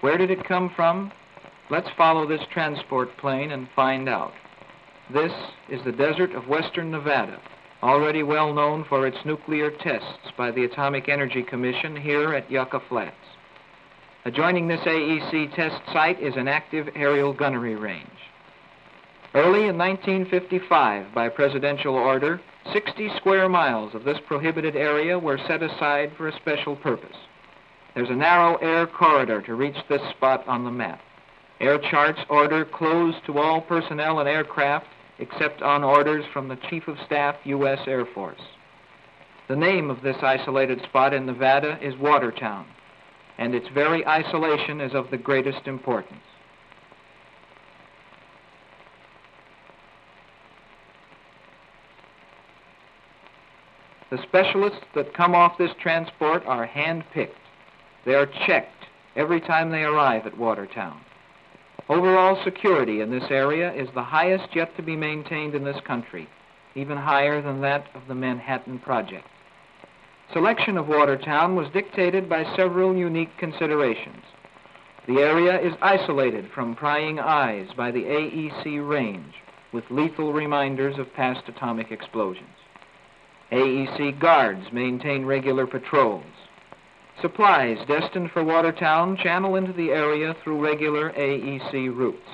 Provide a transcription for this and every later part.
Where did it come from? Let's follow this transport plane and find out. This is the desert of western Nevada, already well known for its nuclear tests by the Atomic Energy Commission here at Yucca Flats. Adjoining this AEC test site is an active aerial gunnery range. Early in 1955, by presidential order, 60 square miles of this prohibited area were set aside for a special purpose. There's a narrow air corridor to reach this spot on the map. Air charts order closed to all personnel and aircraft except on orders from the Chief of Staff, U.S. Air Force. The name of this isolated spot in Nevada is Watertown, and its very isolation is of the greatest importance. The specialists that come off this transport are hand-picked. They are checked every time they arrive at Watertown. Overall security in this area is the highest yet to be maintained in this country, even higher than that of the Manhattan Project. Selection of Watertown was dictated by several unique considerations. The area is isolated from prying eyes by the AEC range, with lethal reminders of past atomic explosions. AEC guards maintain regular patrols. Supplies destined for Watertown channel into the area through regular AEC routes.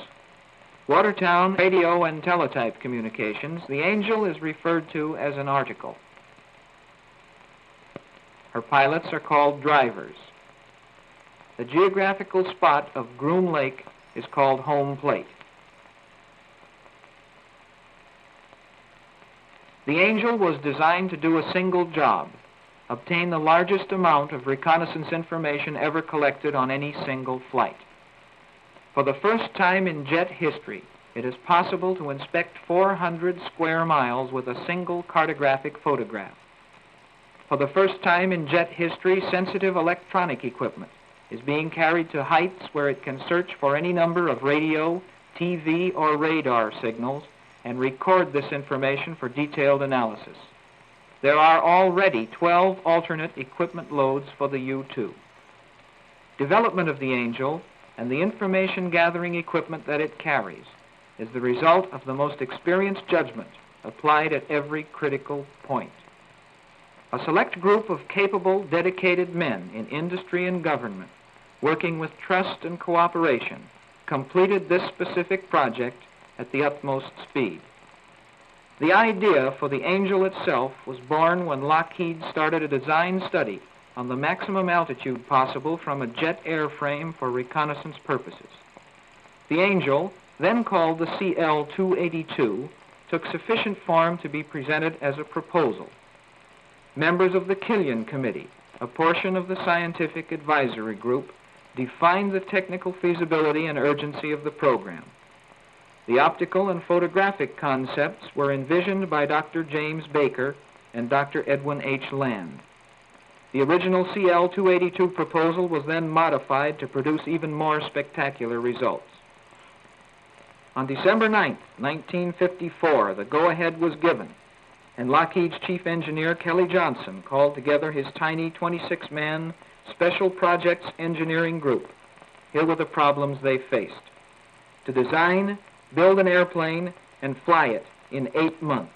Watertown radio and teletype communications, the Angel is referred to as an article. Her pilots are called drivers. The geographical spot of Groom Lake is called home plate. The Angel was designed to do a single job: obtain the largest amount of reconnaissance information ever collected on any single flight. For the first time in jet history, it is possible to inspect 400 square miles with a single cartographic photograph. For the first time in jet history, sensitive electronic equipment is being carried to heights where it can search for any number of radio, TV, or radar signals and record this information for detailed analysis. There are already 12 alternate equipment loads for the U-2. Development of the Angel and the information gathering equipment that it carries is the result of the most experienced judgment applied at every critical point. A select group of capable, dedicated men in industry and government, working with trust and cooperation, completed this specific project at the utmost speed. The idea for the Angel itself was born when Lockheed started a design study on the maximum altitude possible from a jet airframe for reconnaissance purposes. The Angel, then called the CL-282, took sufficient form to be presented as a proposal. Members of the Killian Committee, a portion of the scientific advisory group, defined the technical feasibility and urgency of the program. The optical and photographic concepts were envisioned by Dr. James Baker and Dr. Edwin H. Land. The original CL-282 proposal was then modified to produce even more spectacular results. On December 9, 1954, the go-ahead was given, and Lockheed's chief engineer, Kelly Johnson, called together his tiny 26-man Special Projects Engineering Group. Here were the problems they faced: to design, build an airplane, and fly it in 8 months.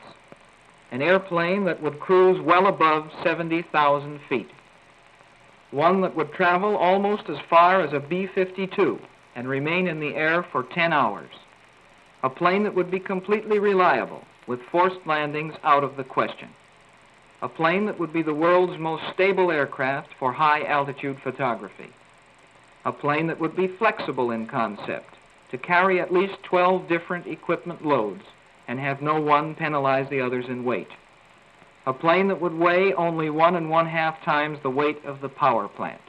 An airplane that would cruise well above 70,000 feet. One that would travel almost as far as a B-52 and remain in the air for 10 hours. A plane that would be completely reliable, with forced landings out of the question. A plane that would be the world's most stable aircraft for high-altitude photography. A plane that would be flexible in concept, to carry at least 12 different equipment loads and have no one penalize the others in weight. A plane that would weigh only 1 1/2 times the weight of the power plant.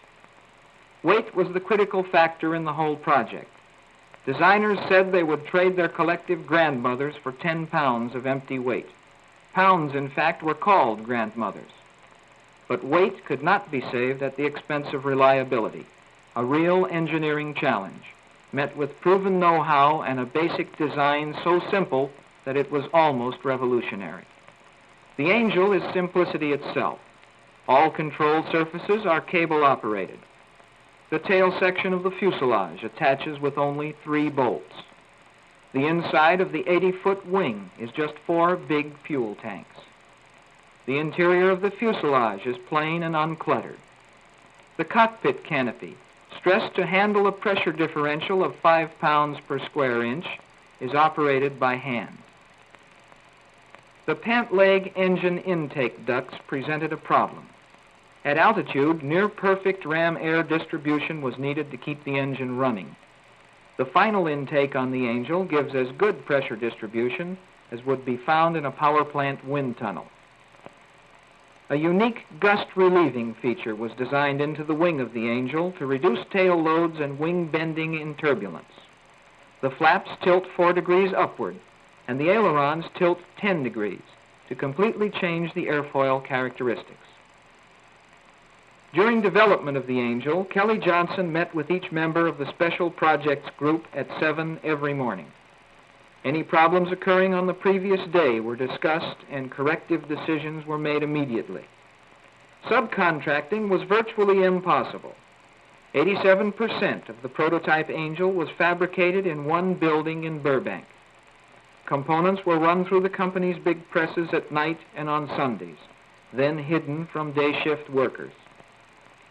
Weight was the critical factor in the whole project. Designers said they would trade their collective grandmothers for 10 pounds of empty weight. Pounds, in fact, were called grandmothers. But weight could not be saved at the expense of reliability, a real engineering challenge, met with proven know-how and a basic design so simple that it was almost revolutionary. The Angel is simplicity itself. All control surfaces are cable-operated. The tail section of the fuselage attaches with only 3 bolts. The inside of the 80-foot wing is just 4 big fuel tanks. The interior of the fuselage is plain and uncluttered. The cockpit canopy, stressed to handle a pressure differential of 5 pounds per square inch, is operated by hand. The pant leg engine intake ducts presented a problem. At altitude, near-perfect ram air distribution was needed to keep the engine running. The final intake on the Angel gives as good pressure distribution as would be found in a power plant wind tunnel. A unique gust relieving feature was designed into the wing of the Angel to reduce tail loads and wing bending in turbulence. The flaps tilt 4 degrees upward, and the ailerons tilt 10 degrees to completely change the airfoil characteristics. During development of the Angel, Kelly Johnson met with each member of the Special Projects Group at 7 every morning. Any problems occurring on the previous day were discussed and corrective decisions were made immediately. Subcontracting was virtually impossible. 87% of the prototype Angel was fabricated in one building in Burbank. Components were run through the company's big presses at night and on Sundays, then hidden from day shift workers.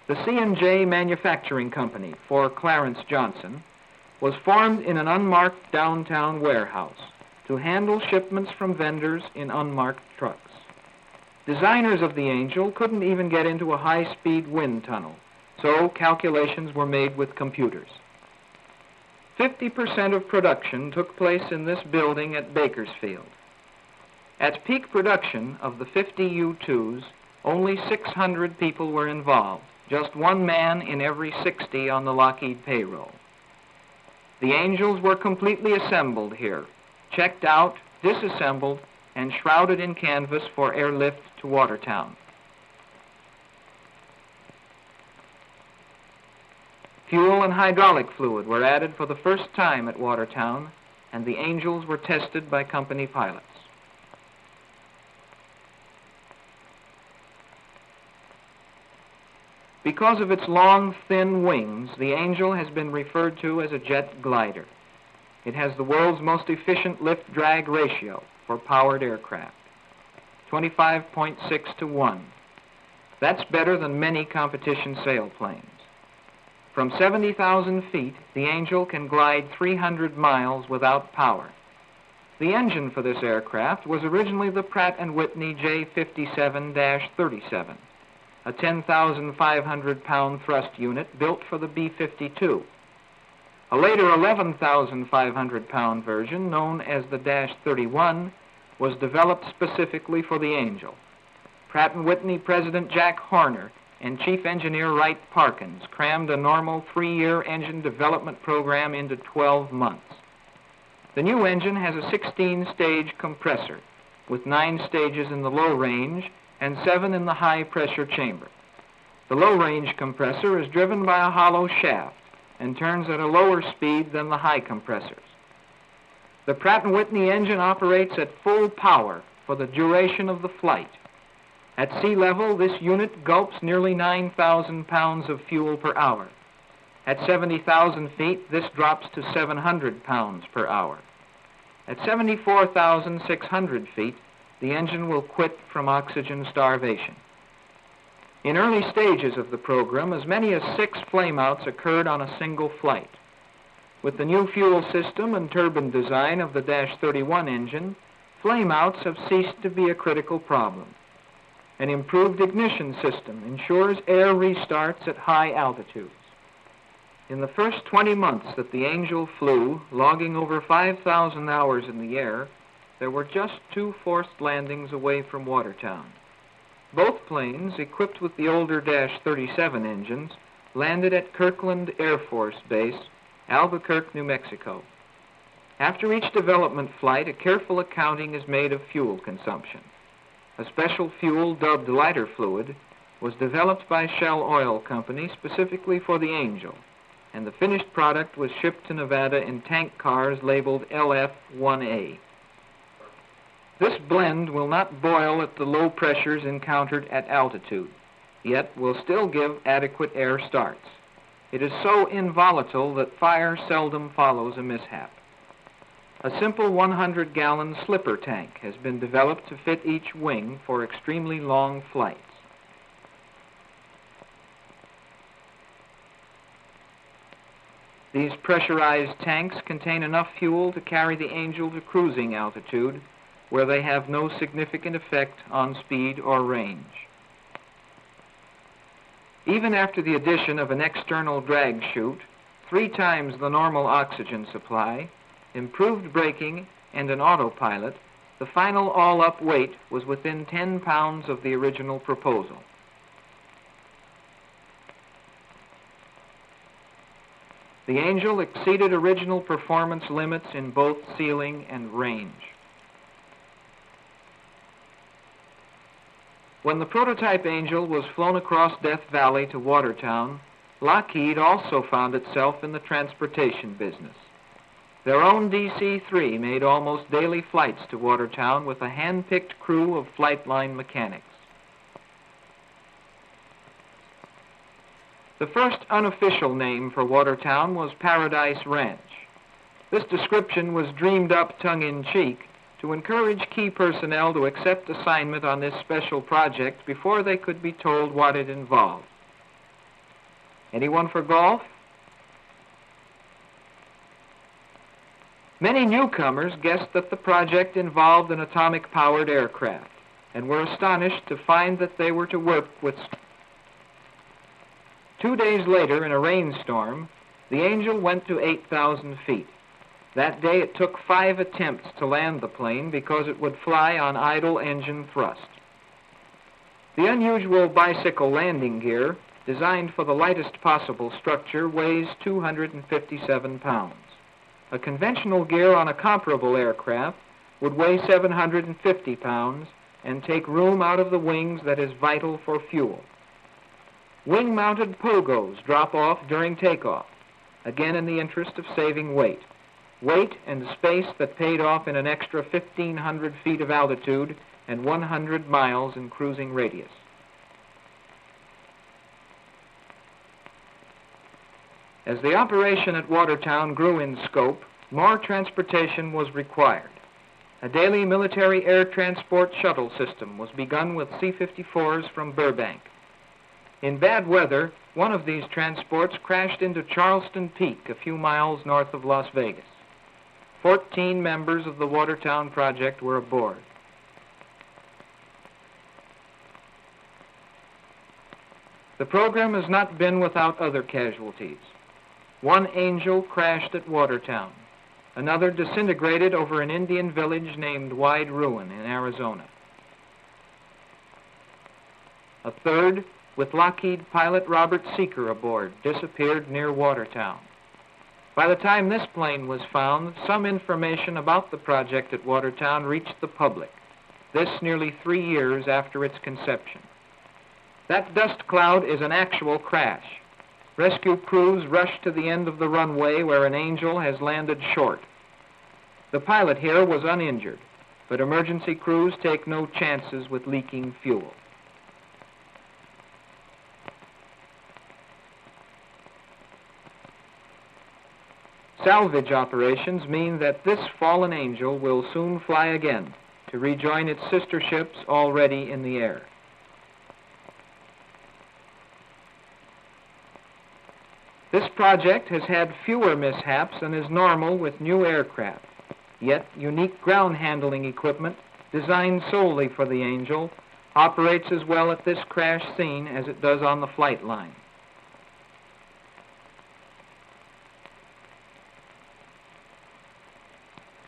The C&J Manufacturing Company, for Clarence Johnson, was formed in an unmarked downtown warehouse to handle shipments from vendors in unmarked trucks. Designers of the Angel couldn't even get into a high-speed wind tunnel, so calculations were made with computers. 50% of production took place in this building at Bakersfield. At peak production of the 50 U-2s, only 600 people were involved, just 1 man in every 60 on the Lockheed payroll. The Angels were completely assembled here, checked out, disassembled, and shrouded in canvas for airlift to Watertown. Fuel and hydraulic fluid were added for the first time at Watertown, and the Angels were tested by company pilots. Because of its long, thin wings, the Angel has been referred to as a jet glider. It has the world's most efficient lift-drag ratio for powered aircraft, 25.6 to 1. That's better than many competition sailplanes. From 70,000 feet, the Angel can glide 300 miles without power. The engine for this aircraft was originally the Pratt & Whitney J57-37, a 10,500-pound thrust unit built for the B-52. A later 11,500-pound version, known as the -31, was developed specifically for the Angel. Pratt & Whitney President Jack Horner and Chief Engineer Wright Parkins crammed a normal 3-year engine development program into 12 months. The new engine has a 16-stage compressor with 9 stages in the low range and 7 in the high-pressure chamber. The low-range compressor is driven by a hollow shaft and turns at a lower speed than the high compressors. The Pratt & Whitney engine operates at full power for the duration of the flight. At sea level, this unit gulps nearly 9,000 pounds of fuel per hour. At 70,000 feet, this drops to 700 pounds per hour. At 74,600 feet, the engine will quit from oxygen starvation. In early stages of the program, as many as 6 flameouts occurred on a single flight. With the new fuel system and turbine design of the -31 engine, flameouts have ceased to be a critical problem. An improved ignition system ensures air restarts at high altitudes. In the first 20 months that the Angel flew, logging over 5,000 hours in the air, there were just 2 forced landings away from Watertown. Both planes, equipped with the older -37 engines, landed at Kirkland Air Force Base, Albuquerque, New Mexico. After each development flight, a careful accounting is made of fuel consumption. A special fuel dubbed lighter fluid was developed by Shell Oil Company specifically for the Angel, and the finished product was shipped to Nevada in tank cars labeled LF-1A. This blend will not boil at the low pressures encountered at altitude, yet will still give adequate air starts. It is so involatile that fire seldom follows a mishap. A simple 100-gallon slipper tank has been developed to fit each wing for extremely long flights. These pressurized tanks contain enough fuel to carry the Angel to cruising altitude, where they have no significant effect on speed or range. Even after the addition of an external drag chute, 3 times the normal oxygen supply, improved braking, and an autopilot, the final all-up weight was within 10 pounds of the original proposal. The Angel exceeded original performance limits in both ceiling and range. When the prototype Angel was flown across Death Valley to Watertown, Lockheed also found itself in the transportation business. Their own DC-3 made almost daily flights to Watertown with a hand-picked crew of flight line mechanics. The first unofficial name for Watertown was Paradise Ranch. This description was dreamed up tongue-in-cheek to encourage key personnel to accept assignment on this special project before they could be told what it involved. Anyone for golf? Many newcomers guessed that the project involved an atomic-powered aircraft and were astonished to find that they were to work with. 2 days later, in a rainstorm, the Angel went to 8,000 feet. That day it took 5 attempts to land the plane because it would fly on idle engine thrust. The unusual bicycle landing gear, designed for the lightest possible structure, weighs 257 pounds. A conventional gear on a comparable aircraft would weigh 750 pounds and take room out of the wings that is vital for fuel. Wing-mounted pogos drop off during takeoff, again in the interest of saving weight. Weight and space that paid off in an extra 1,500 feet of altitude and 100 miles in cruising radius. As the operation at Watertown grew in scope, more transportation was required. A daily military air transport shuttle system was begun with C-54s from Burbank. In bad weather, one of these transports crashed into Charleston Peak, a few miles north of Las Vegas. 14 members of the Watertown project were aboard. The program has not been without other casualties. One Angel crashed at Watertown. Another disintegrated over an Indian village named Wide Ruin in Arizona. A third, with Lockheed pilot Robert Seeker aboard, disappeared near Watertown. By the time this plane was found, some information about the project at Watertown reached the public, this nearly 3 years after its conception. That dust cloud is an actual crash. Rescue crews rush to the end of the runway where an Angel has landed short. The pilot here was uninjured, but emergency crews take no chances with leaking fuel. Salvage operations mean that this fallen Angel will soon fly again to rejoin its sister ships already in the air. This project has had fewer mishaps than is normal with new aircraft, yet unique ground handling equipment designed solely for the Angel operates as well at this crash scene as it does on the flight line.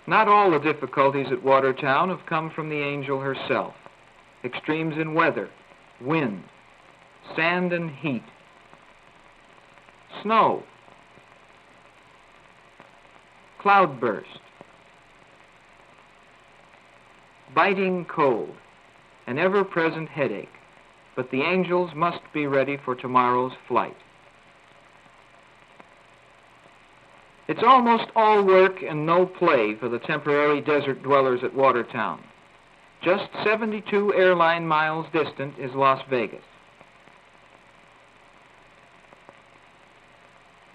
Not all the difficulties at Watertown have come from the Angel herself. Extremes in weather, wind, sand and heat, snow, cloudburst, biting cold, an ever-present headache, but the Angels must be ready for tomorrow's flight. It's almost all work and no play for the temporary desert dwellers at Watertown. Just 72 airline miles distant is Las Vegas.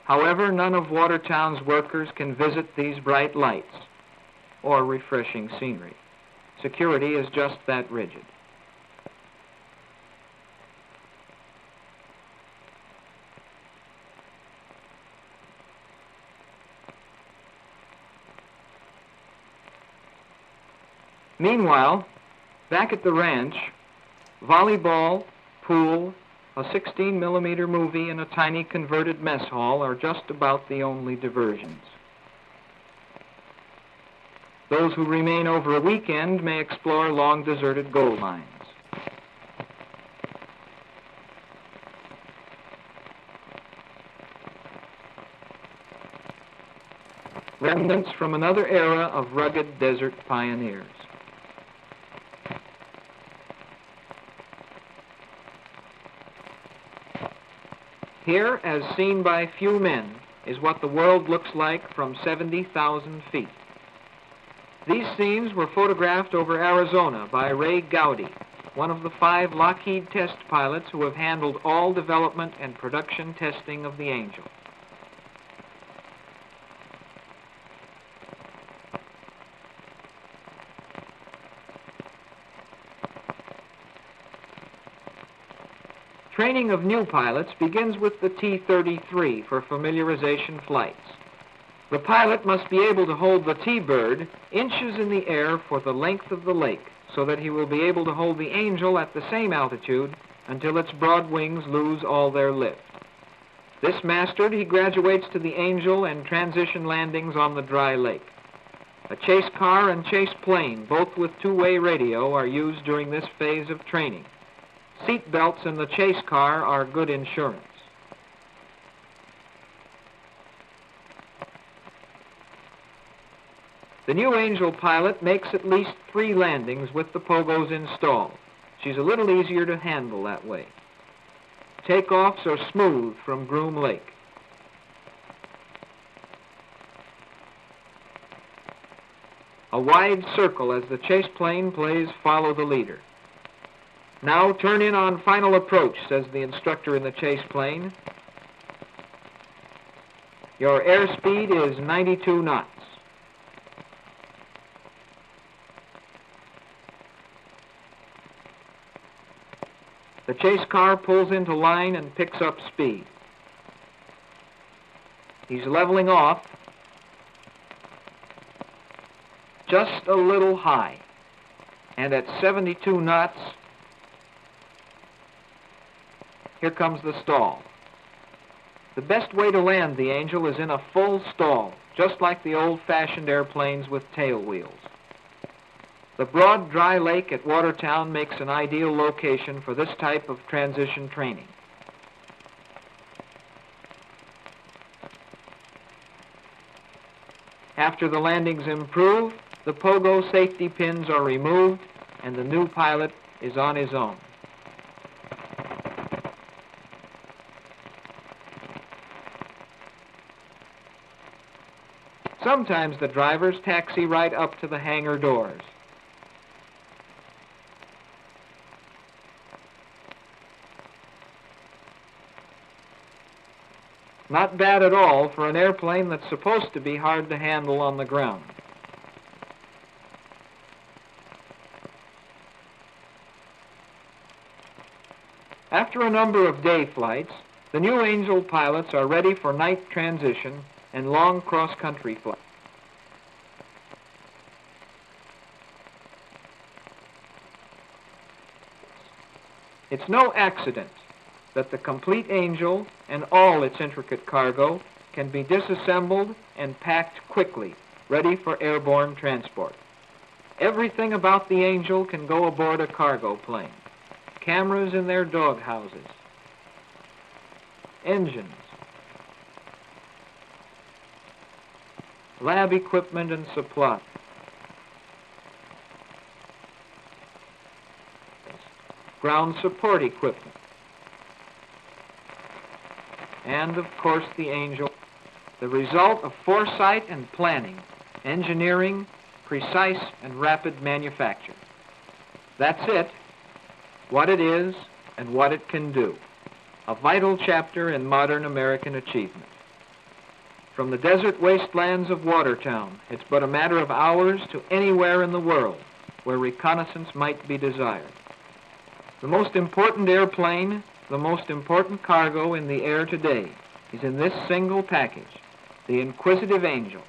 However, none of Watertown's workers can visit these bright lights or refreshing scenery. Security is just that rigid. Meanwhile, back at the ranch, volleyball, pool, a 16mm movie, and a tiny converted mess hall are just about the only diversions. Those who remain over a weekend may explore long deserted gold mines. Remnants from another era of rugged desert pioneers. Here, as seen by few men, is what the world looks like from 70,000 feet. These scenes were photographed over Arizona by Ray Gowdy, one of the 5 Lockheed test pilots who have handled all development and production testing of the Angel. Training of new pilots begins with the T-33 for familiarization flights. The pilot must be able to hold the T-bird inches in the air for the length of the lake, so that he will be able to hold the Angel at the same altitude until its broad wings lose all their lift. This mastered, he graduates to the Angel and transition landings on the dry lake. A chase car and chase plane, both with two-way radio, are used during this phase of training. Seat belts in the chase car are good insurance. The new Angel pilot makes at least 3 landings with the pogos installed. She's a little easier to handle that way. Takeoffs are smooth from Groom Lake. A wide circle as the chase plane plays Follow the Leader. Now turn in on final approach, says the instructor in the chase plane. Your airspeed is 92 knots. The chase car pulls into line and picks up speed. He's leveling off just a little high, and at 72 knots, here comes the stall. The best way to land the Angel is in a full stall, just like the old-fashioned airplanes with tail wheels. The broad, dry lake at Watertown makes an ideal location for this type of transition training. After the landings improve, the pogo safety pins are removed, and the new pilot is on his own. Sometimes the drivers taxi right up to the hangar doors. Not bad at all for an airplane that's supposed to be hard to handle on the ground. After a number of day flights, the new Angel pilots are ready for night transition and long cross-country flights. It's no accident that the complete Angel and all its intricate cargo can be disassembled and packed quickly, ready for airborne transport. Everything about the Angel can go aboard a cargo plane. Cameras in their dog houses, engines, lab equipment and supply, ground support equipment, and of course the Angel, the result of foresight and planning, engineering, precise and rapid manufacture. That's it, what it is and what it can do. A vital chapter in modern American achievement. From the desert wastelands of Watertown, it's but a matter of hours to anywhere in the world where reconnaissance might be desired. The most important airplane, the most important cargo in the air today is in this single package, the Inquisitive Angel.